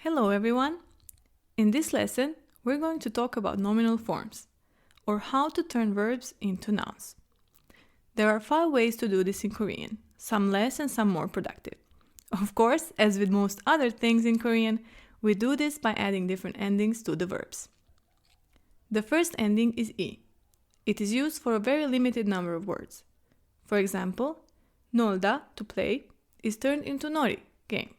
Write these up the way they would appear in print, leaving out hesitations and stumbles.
Hello everyone! In this lesson, we're going to talk about nominal forms, or how to turn verbs into nouns. There are 5 ways to do this in Korean, some less and some more productive. Of course, as with most other things in Korean, we do this by adding different endings to the verbs. The first ending is "i". It is used for a very limited number of words. For example, 놀다, to play, is turned into 놀이, game.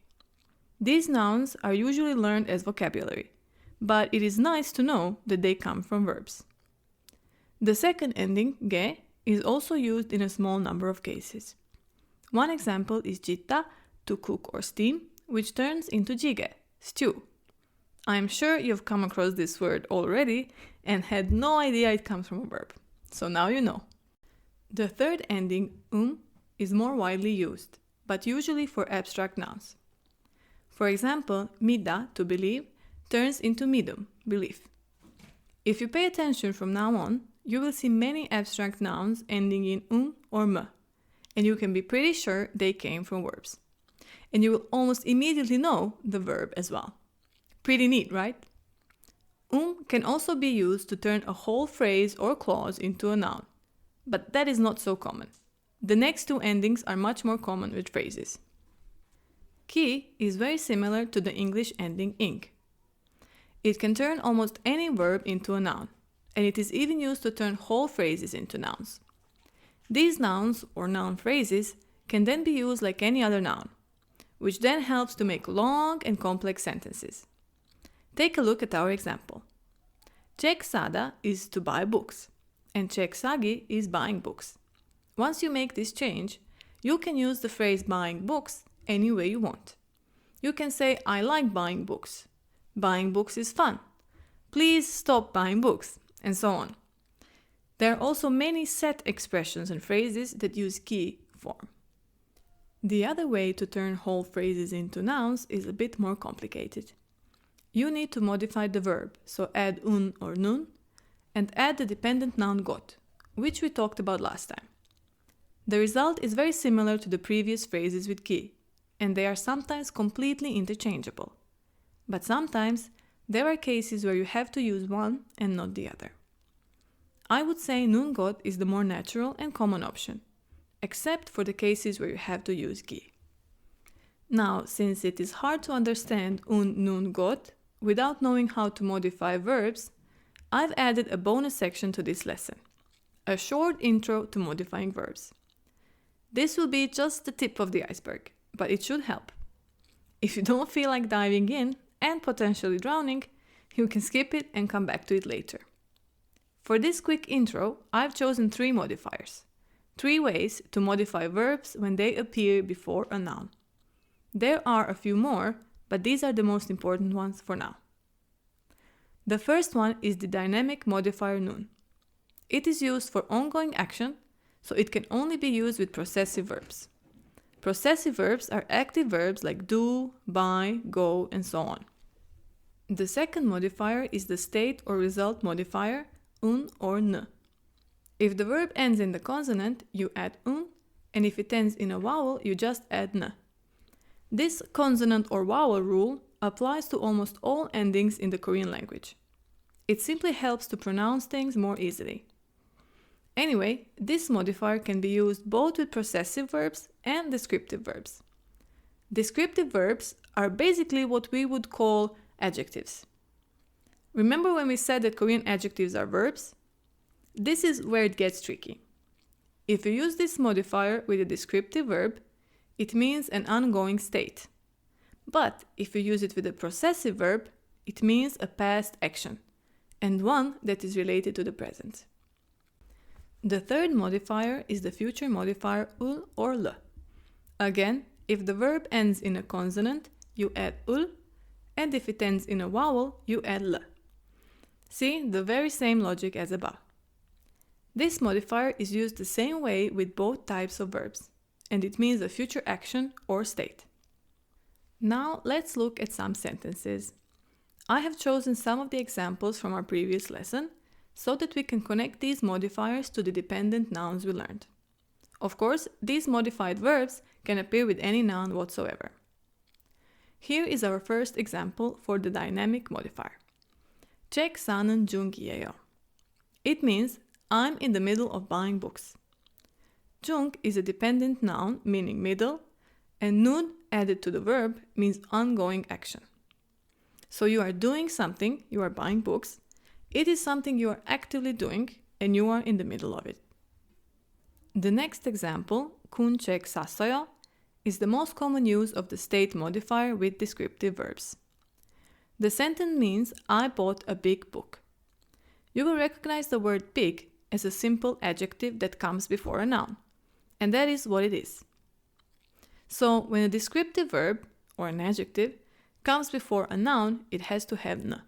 These nouns are usually learned as vocabulary, but it is nice to know that they come from verbs. The second ending, 게, is also used in a small number of cases. One example is 짓다, to cook or steam, which turns into 지게, stew. I am sure you've come across this word already and had no idea it comes from a verb, so now you know. The third ending, is more widely used, but usually for abstract nouns. For example, 믿다, to believe, turns into 믿음, belief. If you pay attention from now on, you will see many abstract nouns ending in or m, and you can be pretty sure they came from verbs. And you will almost immediately know the verb as well. Pretty neat, right? Can also be used to turn a whole phrase or clause into a noun, but that is not so common. The next 2 endings are much more common with phrases. 키 is very similar to the English ending ing. It can turn almost any verb into a noun, and it is even used to turn whole phrases into nouns. These nouns, or noun phrases, can then be used like any other noun, which then helps to make long and complex sentences. Take a look at our example. Çek sada is to buy books, and çek sagi is buying books. Once you make this change, you can use the phrase buying books any way you want. You can say, I like buying books. Buying books is fun. Please stop buying books, and so on. There are also many set expressions and phrases that use ki form. The other way to turn whole phrases into nouns is a bit more complicated. You need to modify the verb, so add un or nun, and add the dependent noun got, which we talked about last time. The result is very similar to the previous phrases with ki, and they are sometimes completely interchangeable. But sometimes there are cases where you have to use one and not the other. I would say nun got is the more natural and common option, except for the cases where you have to use gi. Now, since it is hard to understand nun got without knowing how to modify verbs, I've added a bonus section to this lesson, a short intro to modifying verbs. This will be just the tip of the iceberg, but it should help. If you don't feel like diving in and potentially drowning, you can skip it and come back to it later. For this quick intro, I've chosen 3 modifiers, 3 ways to modify verbs when they appear before a noun. There are a few more, but these are the most important ones for now. The first one is the dynamic modifier nun. It is used for ongoing action, so it can only be used with possessive verbs. Possessive verbs are active verbs like do, buy, go, and so on. The second modifier is the state or result modifier, un or n. If the verb ends in the consonant, you add un, and if it ends in a vowel, you just add n. This consonant or vowel rule applies to almost all endings in the Korean language. It simply helps to pronounce things more easily. Anyway, this modifier can be used both with possessive verbs and descriptive verbs. Descriptive verbs are basically what we would call adjectives. Remember when we said that Korean adjectives are verbs? This is where it gets tricky. If you use this modifier with a descriptive verb, it means an ongoing state. But if you use it with a possessive verb, it means a past action, and one that is related to the present. The third modifier is the future modifier ul or l. Again, if the verb ends in a consonant, you add ul, and if it ends in a vowel, you add l. See, the very same logic as above. This modifier is used the same way with both types of verbs, and it means a future action or state. Now let's look at some sentences. I have chosen some of the examples from our previous lesson, so that we can connect these modifiers to the dependent nouns we learned. Of course, these modified verbs can appear with any noun whatsoever. Here is our first example for the dynamic modifier. Ček sanan džungijejo. It means I'm in the middle of buying books. Džung is a dependent noun meaning middle, and nun added to the verb means ongoing action. So you are doing something, you are buying books. It is something you are actively doing and you are in the middle of it. The next example, kun ček sasojo, is the most common use of the state modifier with descriptive verbs. The sentence means I bought a big book. You will recognize the word big as a simple adjective that comes before a noun, and that is what it is. So when a descriptive verb, or an adjective, comes before a noun, it has to have n.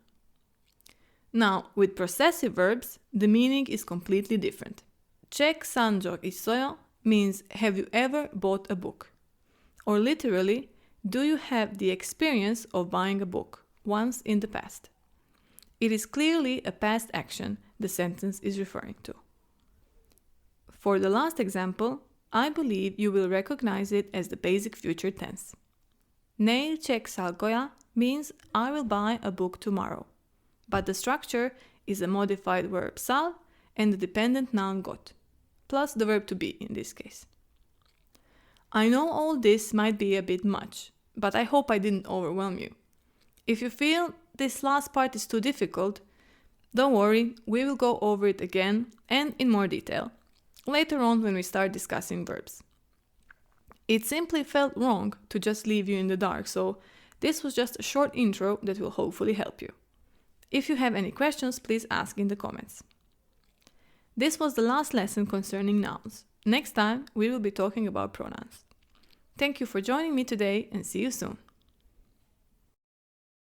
Now, with possessive verbs, the meaning is completely different. Ček sanjo isojo means have you ever bought a book? Or literally, do you have the experience of buying a book once in the past? It is clearly a past action the sentence is referring to. For the last example, I believe you will recognize it as the basic future tense. Neil ček salgoja means I will buy a book tomorrow, but the structure is a modified verb sal and the dependent noun got, plus the verb to be in this case. I know all this might be a bit much, but I hope I didn't overwhelm you. If you feel this last part is too difficult, don't worry, we will go over it again and in more detail later on when we start discussing verbs. It simply felt wrong to just leave you in the dark, so this was just a short intro that will hopefully help you. If you have any questions, please ask in the comments. This was the last lesson concerning nouns. Next time, we will be talking about pronouns. Thank you for joining me today and see you soon.